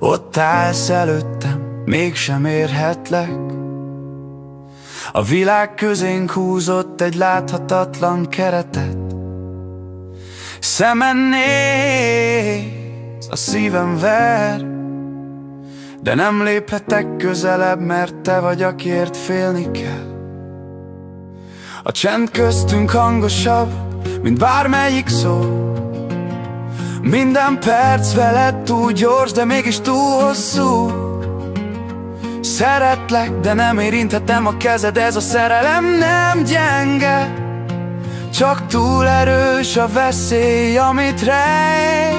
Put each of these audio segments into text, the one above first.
Ott állsz előttem, mégsem érhetlek. A világ közénk húzott egy láthatatlan keretet. Szemen néz, a szívem ver, de nem léphetek közelebb, mert te vagy, akiért félni kell. A csend köztünk hangosabb, mint bármelyik szó. Minden perc veled túl gyors, de mégis túl hosszú. Szeretlek, de nem érinthetem a kezed. Ez a szerelem nem gyenge, csak túl erős a veszély, amit rejt.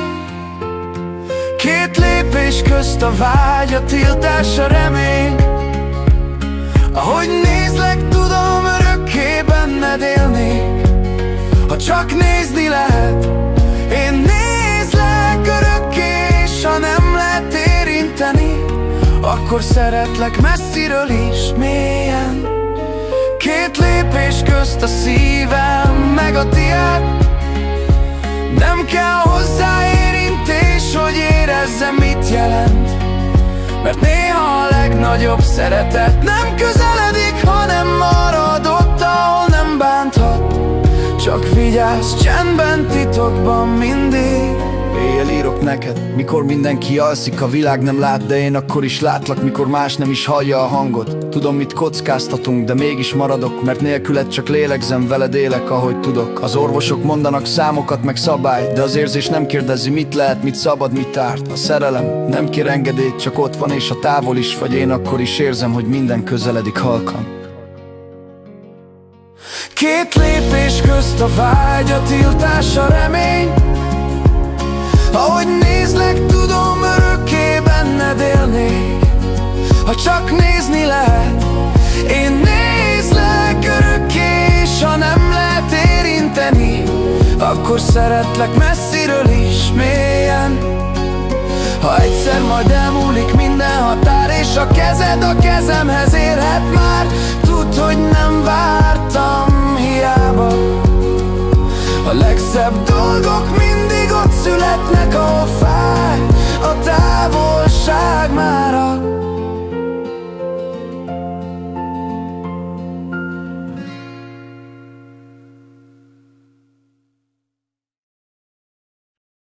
Két lépés közt a vágy, a tiltás, a remény. Ahogy nézlek, tudom, örökké benned élnék. Ha csak nézni lehet, én nézlek örökké, és ha nem lehet érinteni, akkor szeretlek messziről is, mélyen. Két lépés közt a szívem meg a tiéd. Nem kell hozzá érintés, hogy érezzem, mit jelent. Mert néha a legnagyobb szeretet nem közeledik, hanem marad ott, ahol nem bánthat. Csak vigyázz, csendben, titokban mindig. Éjjel írok neked, mikor mindenki alszik, a világ nem lát, de én akkor is látlak, mikor más nem is hallja a hangot. Tudom, mit kockáztatunk, de mégis maradok, mert nélküled csak lélegzem, veled élek, ahogy tudok. Az orvosok mondanak számokat, meg szabályt, de az érzés nem kérdezi, mit lehet, mit szabad, mit árt. A szerelem nem kér engedélyt, csak ott van, és a távol is vagy, én akkor is érzem, hogy minden közeledik halkan. Két lépés közt a vágy, a tiltás, a remény. Ahogy nézlek, tudom, örökké benned élnék. Ha csak nézni lehet, én nézlek örökké, és ha nem lehet érinteni, akkor szeretlek messziről is, mélyen. Ha egyszer majd elmúlik minden határ, és a kezed a kezemhez érhet már, tudd, hogy nem vártam hiába. A legszebb dolgok mindig ott születnek, ahol